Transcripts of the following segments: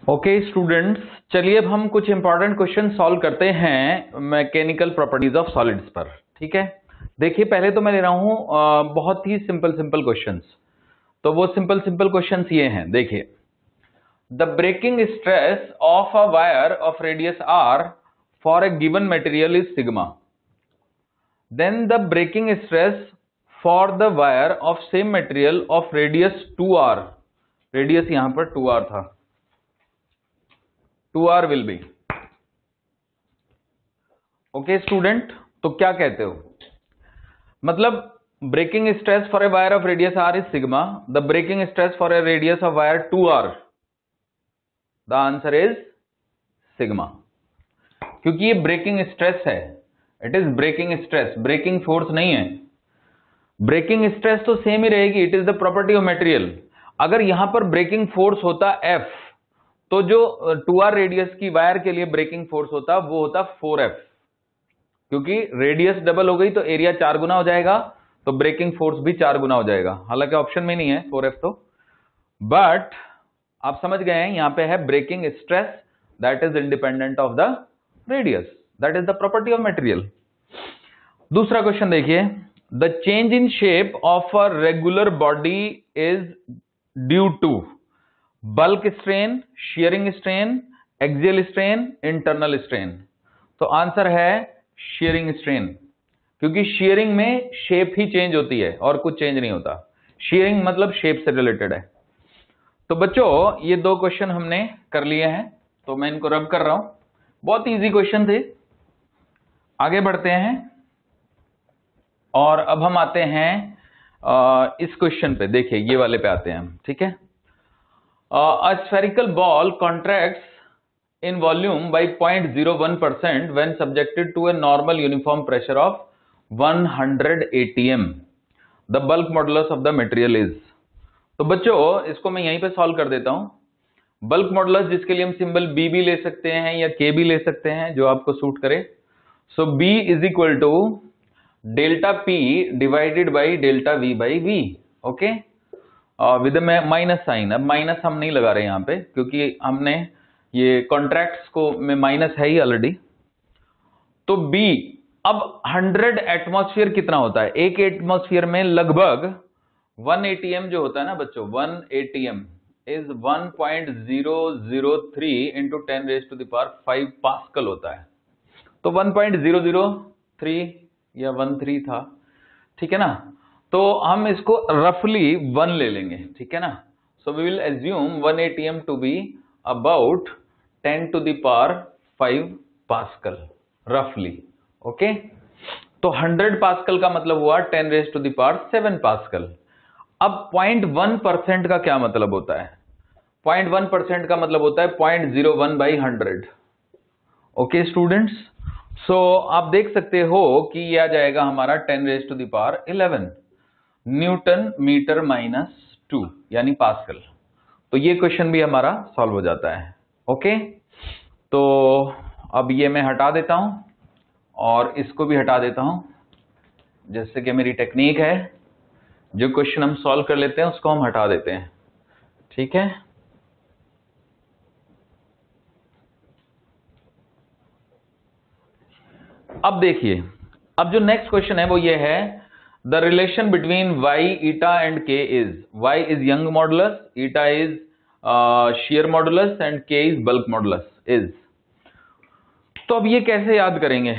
Okay students, चलिए अब हम कुछ इंपॉर्टेंट क्वेश्चन सॉल्व करते हैं मैकेनिकल प्रॉपर्टीज ऑफ सॉलिड्स पर। ठीक है, देखिए पहले तो मैं ले रहा हूं बहुत ही सिंपल क्वेश्चंस। तो वो सिंपल क्वेश्चंस ये हैं, देखिए। The breaking stress of a wire of radius R for a given material is sigma, then the breaking stress for the wire of same material of radius 2r, radius यहां पर 2r था, 2r will be. Okay student, तो क्या कहते हो? मतलब breaking stress for a wire of radius r is sigma, the breaking stress for a radius of wire 2r, the answer is sigma. क्योंकि ये ब्रेकिंग स्ट्रेस है, it is breaking stress, breaking force नहीं है। Breaking stress तो same ही रहेगी, it is the property of material. अगर यहां पर ब्रेकिंग फोर्स होता F, तो जो 2r रेडियस की वायर के लिए ब्रेकिंग फोर्स होता वो होता 4F, क्योंकि रेडियस डबल हो गई तो एरिया 4 गुना हो जाएगा, तो ब्रेकिंग फोर्स भी 4 गुना हो जाएगा। हालांकि ऑप्शन में नहीं है 4F तो, बट आप समझ गए हैं यहां पे है breaking stress that is independent of the radius, that is the property of material. दूसरा क्वेश्चन देखिए, the change in shape of a regular body is due to bulk strain, shearing strain, axial strain, internal strain. तो answer है shearing strain, क्योंकि shearing में shape ही change होती है और कुछ चेंज नहीं होता। शियरिंग मतलब शेप से रिलेटेड है। तो बच्चों ये दो क्वेश्चन हमने कर लिए हैं, तो मैं इनको रब कर रहा हूं, बहुत इजी क्वेश्चन थे। आगे बढ़ते हैं और अब हम आते हैं इस क्वेश्चन पे, देखिए ये वाले पे आते हैं हम। ठीक है, a spherical ball contracts in volume by 0.01% when subjected to a normal uniform pressure of 100 atm. The bulk modulus of the material is. तो बच्चों इसको मैं यहीं पे सॉल्व कर देता हूं। बल्क मॉडुलस, जिसके लिए हम सिंबल B भी ले सकते हैं या K भी ले सकते हैं, जो आपको सूट करे। So B is equal to delta P divided by delta V by V। Okay, with minus sign. अब माइनस हम नहीं लगा रहे यहां पे, क्योंकि हमने ये कॉन्ट्रैक्ट्स को में माइनस है ही ऑलरेडी। तो B, अब 100 एटमॉस्फेयर कितना होता है? एक एटमॉस्फेयर में लगभग 1 atm जो होता है ना बच्चों, 1 atm इज 1.003 इंटू 10⁵ पास्कल होता है। तो 1.003 या 13 था, ठीक है ना। तो हम इसको रफली 1 ले लेंगे, ठीक है ना। So we will assume 1 atm to be about 10⁵ pascal रफली। ओके, तो 100 पास्कल का मतलब हुआ 10⁷ पास्कल। अब 0.1% का क्या मतलब होता है? 0.1% का मतलब होता है 0.01 बाई 100। ओके स्टूडेंट्स, सो आप देख सकते हो कि यह आ जाएगा हमारा 10⁻11 न्यूटन मीटर माइनस 2 यानी पास्कल। तो ये क्वेश्चन भी हमारा सॉल्व हो जाता है। ओके, तो अब ये मैं हटा देता हूं और इसको भी हटा देता हूं, जैसे कि मेरी टेक्निक है, जो क्वेश्चन हम सॉल्व कर लेते हैं उसको हम हटा देते हैं। ठीक है, अब देखिए, अब जो नेक्स्ट क्वेश्चन है वो ये है, the relation between y, eta and k is, y is young modulus, eta is shear modulus and k is bulk modulus is. तो अब ये कैसे याद करेंगे?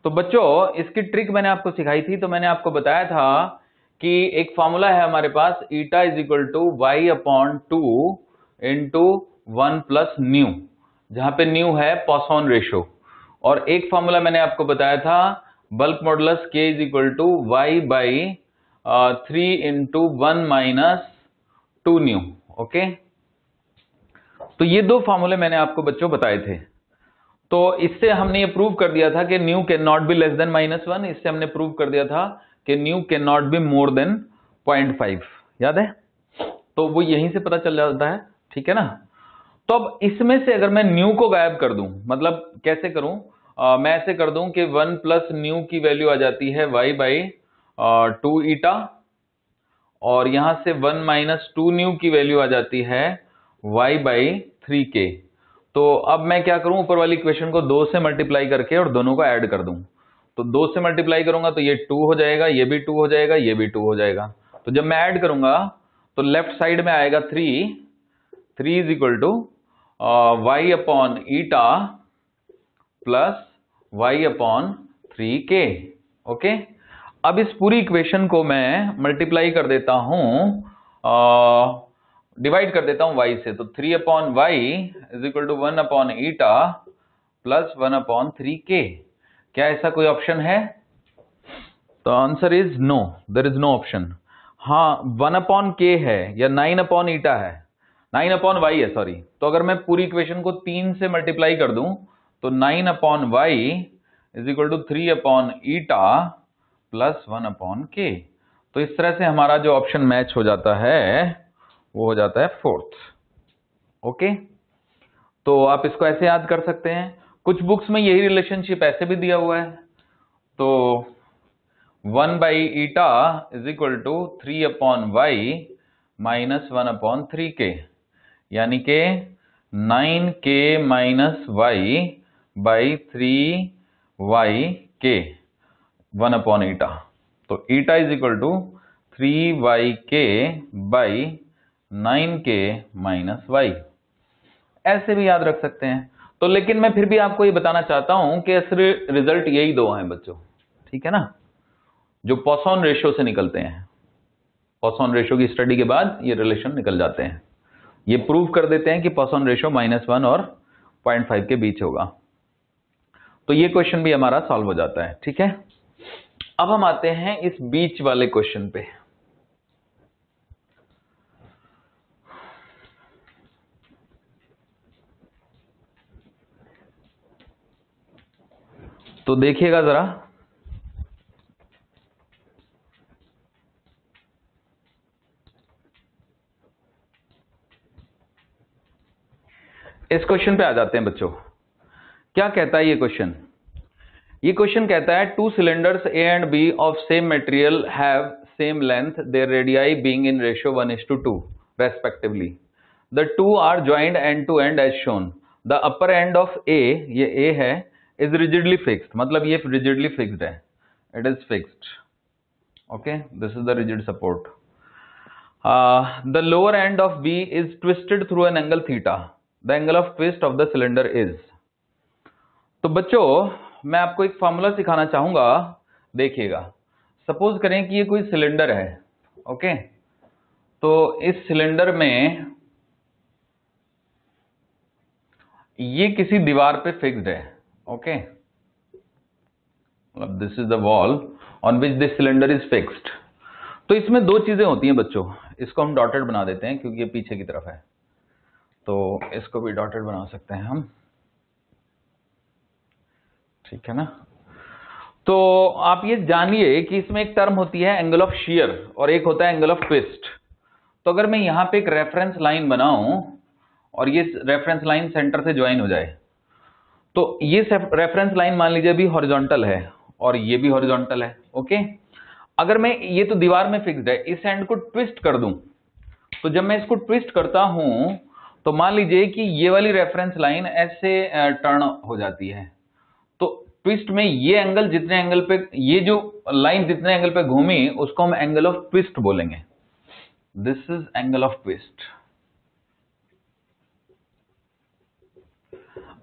तो बच्चों इसकी ट्रिक मैंने आपको सिखाई थी। तो मैंने आपको बताया था कि एक फॉर्मूला है हमारे पास, eta is equal to y upon 2 into 1 plus nu, जहां पे न्यू है पॉसॉन रेशो। और एक फॉर्मूला मैंने आपको बताया था, bulk modulus k is equal to y by 3 into 1 minus 2 nu. Okay, तो ये दो फॉर्मूले मैंने आपको बच्चों बताए थे। तो इससे हमने ये प्रूव कर दिया था कि new can not be less than -1। इससे हमने प्रूव कर दिया था कि new can not be more than 0.5, याद है? तो वो यहीं से पता चल जाता है, ठीक है ना। तो अब इसमें से अगर मैं न्यू को गायब कर दूं, मतलब कैसे करूं? मैं ऐसे कर दूं कि 1 प्लस न्यू की वैल्यू आ जाती है y बाई 2 ईटा, और यहां से 1 माइनस 2 न्यू की वैल्यू आ जाती है y बाई 3k। तो अब मैं क्या करूं, ऊपर वाली इक्वेशन को 2 से मल्टीप्लाई करके और दोनों को ऐड कर दूं। तो 2 से मल्टीप्लाई करूंगा तो ये 2 हो जाएगा, ये भी 2 हो जाएगा, ये भी 2 हो जाएगा। तो जब मैं ऐड करूंगा तो लेफ्ट साइड में आएगा 3 is equal to y upon eta plus y upon 3k। Okay, अब इस पूरी इक्वेशन को मैं मल्टीप्लाई कर देता हूं, डिवाइड कर देता हूं y से। तो 3 upon y is equal to 1 upon eta plus 1 upon 3k। क्या ऐसा कोई ऑप्शन है? तो answer is no, there is no option. हाँ, 1 अपॉन k है या 9 अपॉन ईटा है, 9 अपॉन y है, सॉरी। तो अगर मैं पूरी इक्वेशन को 3 से मल्टीप्लाई कर दूं तो 9 upon y is equal to 3 upon eta plus 1 upon k। तो इस तरह से हमारा जो ऑप्शन मैच हो जाता है वो हो जाता है 4th। ओके, तो आप इसको ऐसे याद कर सकते हैं। कुछ बुक्स में यही रिलेशनशिप ऐसे भी दिया हुआ है। तो 1 by eta is equal to 3 upon y minus 1 upon 3k, यानी के 9k minus y by 3yk 1 upon eta. तो eta is equal to 3yk by 9k minus y। ऐसे भी याद रख सकते हैं। तो लेकिन मैं फिर भी आपको ये बताना चाहता हूं कि रिजल्ट यही दो हैं बच्चों, ठीक है ना, जो पॉसॉन रेशियो से निकलते हैं। पॉसॉन रेशियो की स्टडी के बाद ये रिलेशन निकल जाते हैं। ये प्रूव कर देते हैं कि पॉसॉन रेशियो -1 और 0.5 के बीच होगा। तो ये क्वेश्चन भी हमारा सॉल्व हो जाता है, ठीक है। अब हम आते हैं इस बीच वाले क्वेश्चन पे। तो देखिएगा जरा, इस क्वेश्चन पे आ जाते हैं बच्चों। क्या कहता है ये क्वेश्चन? ये क्वेश्चन कहता है 2 cylinders A and B of same material have same length, their radii being in ratio 1:2 respectively. The two are joined end to end as shown. The upper end of A, ये A है, is rigidly fixed, मतलब ये rigidly fixed है, it is fixed. Okay, this is the rigid support. The lower end of B is twisted through an angle theta. The angle of twist of the cylinder is. तो बच्चों मैं आपको एक formula सिखाना चाहूंगा, देखिएगा। Suppose करें कि ये कोई सिलेंडर है, ओके। तो इस सिलेंडर में ये किसी दीवार पे फिक्स्ड है, ओके, मतलब this is the wall on which this cylinder is fixed. तो इसमें दो चीजें होती हैं बच्चों, इसको हम डॉटेड बना देते हैं क्योंकि ये पीछे की तरफ है, तो इसको भी डॉटेड बना सकते हैं हम, ठीक है ना। तो आप ये जानिए कि इसमें एक टर्म होती है एंगल ऑफ शियर और एक होता है एंगल ऑफ ट्विस्ट। तो अगर मैं यहां पे एक रेफरेंस लाइन बनाऊं और ये रेफरेंस लाइन सेंटर से ज्वाइन हो जाए, तो ये रेफरेंस लाइन मान लीजिए भी हॉरिजॉन्टल है और ये भी हॉरिजॉन्टल है, ओके। अगर मैं, ये तो दीवार में फिक्स्ड है, इस एंड को ट्विस्ट कर दूं, तो जब मैं इसको ट्विस्ट करता हूं तो मान लीजिए कि ये वाली रेफरेंस लाइन ऐसे टर्न हो जाती है। तो ट्विस्ट में ये एंगल जितने एंगल पे, ये जो लाइन जितने एंगल पे घूमी उसको हम एंगल ऑफ ट्विस्ट बोलेंगे। This is angle of twist.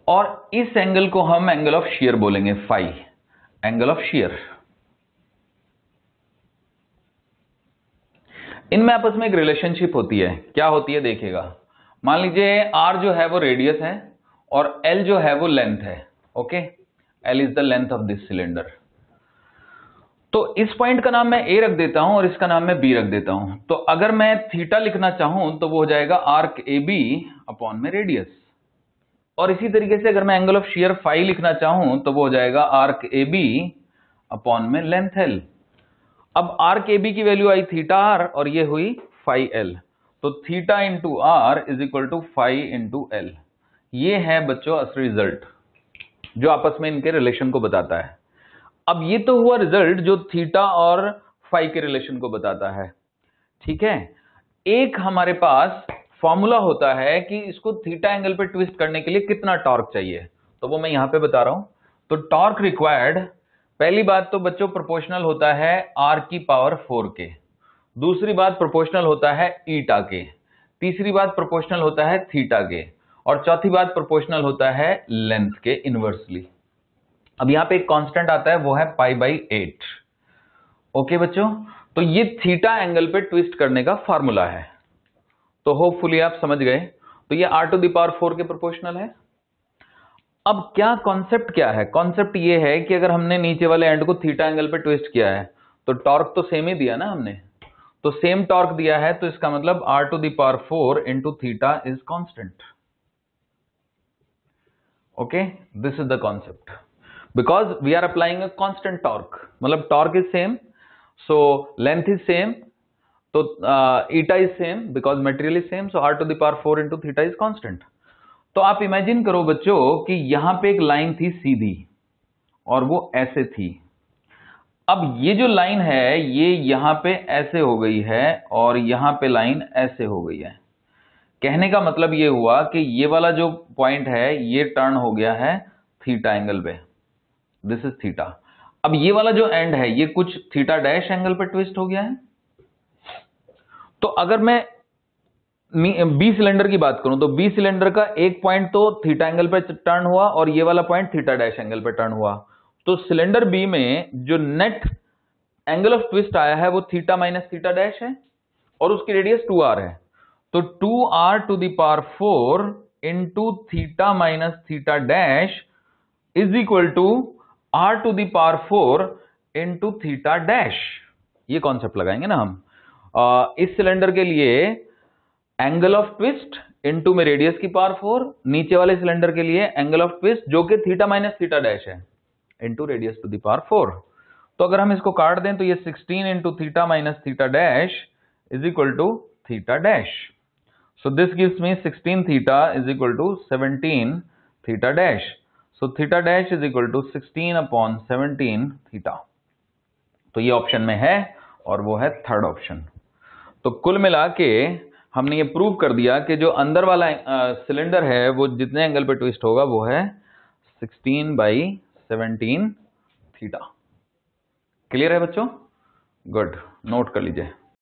और इस एंगल को हम एंगल ऑफ शियर बोलेंगे, फाई, एंगल ऑफ शियर। इनमें आपस में एक रिलेशनशिप होती है, क्या होती है देखिएगा। मान लीजिए आर जो है वो रेडियस है और एल जो है वो लेंथ है, okay. L is the length of this cylinder. तो इस पॉइंट का नाम मैं ए रख देता हूं और इसका नाम मैं बी रख देता हूं। तो अगर मैं थीटा लिखना चाहूं तो वो हो जाएगा आर्क ए बी अपॉन में रेडियस। और इसी तरीके से अगर मैं एंगल ऑफ शियर फाई लिखना चाहूं तो वो हो जाएगा आर्क ए बी अपॉन में लेंथ एल। अब आर्क ए बी की वैल्यू आई थीटा आर और ये हुई फाई एल। तो theta into R is equal to phi into L. ये है बच्चों असली रिजल्ट जो आपस में इनके रिलेशन को बताता है। अब ये तो हुआ रिजल्ट जो थीटा और फाई के रिलेशन को बताता है, ठीक है। एक हमारे पास फॉर्मूला होता है कि इसको थीटा एंगल पे ट्विस्ट करने के लिए कितना टॉर्क चाहिए, तो वो मैं यहां पे बता रहा हूं। तो टॉर्क रिक्वायर्ड, पहली बात तो बच्चों प्रोपोर्शनल होता है r की पावर 4 के, दूसरी बात प्रोपोर्शनल होता है ईटा के, तीसरी बात प्रोपोर्शनल होता है थीटा के, और चौथी बात प्रोपोर्शनल होता है लेंथ के इनवर्सली। अब यहां पे एक कांस्टेंट आता है, वो है π/8। ओके बच्चों, तो ये थीटा एंगल पे ट्विस्ट करने का फार्मूला है, तो होपफुली आप समझ गए। तो ये r⁴ के प्रोपोर्शनल है। अब क्या कॉन्सेप्ट क्या है? कॉन्सेप्ट ये है कि अगर हमने नीचे वाले एंड को थीटा एंगल पे ट्विस्ट किया है तो टॉर्क तो सेम ही दिया ना हमने, तो सेम टॉर्क दिया है, तो इसका मतलब r⁴ into theta is constant. Okay, this is the concept, because we are applying a constant torque, मतलब torque is same, so length is same, तो eta is same because material is same, so r⁴ into theta is constant. तो आप imagine करो बच्चों कि यहां पे एक लाइन थी सीधी और वो ऐसे थी। अब ये जो लाइन है ये यहां पे ऐसे हो गई है और यहां पे लाइन ऐसे हो गई है। कहने का मतलब ये हुआ कि ये वाला जो पॉइंट है ये टर्न हो गया है थीटा एंगल पे, दिस इज थीटा। अब ये वाला जो एंड है ये कुछ थीटा डैश एंगल पे ट्विस्ट हो गया है। तो अगर मैं बी सिलेंडर की बात करूं तो बी सिलेंडर का एक पॉइंट तो थीटा एंगल पे टर्न हुआ और ये वाला पॉइंट थीटा डैश एंगल पे टर्न हुआ, तो सिलेंडर बी में जो नेट एंगल ऑफ ट्विस्ट आया है वो थीटा माइनस थीटा डैश है और उसकी रेडियस 2r है। तो 2r⁴ into theta minus theta dash is equal to r⁴ into theta dash. ये कॉन्सेप्ट लगाएंगे ना हम। इस सिलेंडर के लिए एंगल ऑफ ट्विस्ट इंटू में रेडियस की पावर 4, नीचे वाले सिलेंडर के लिए एंगल ऑफ ट्विस्ट जो कि थीटा माइनस थीटा डैश है into radius to the power 4। तो अगर हम इसको काट दें तो ये 16 into theta minus theta dash is equal to theta dash. So this gives me 16 theta is equal to 17 theta dash. So theta dash is equal to 16/17 theta. तो ये ऑप्शन में है और वो है थर्ड ऑप्शन। तो कुल मिला के हमने ये प्रूव कर दिया कि जो अंदर वाला सिलेंडर है वो जितने एंगल पे ट्विस्ट होगा वो है 16/17 थीटा। क्लियर है बच्चों? गुड, नोट कर लीजिए।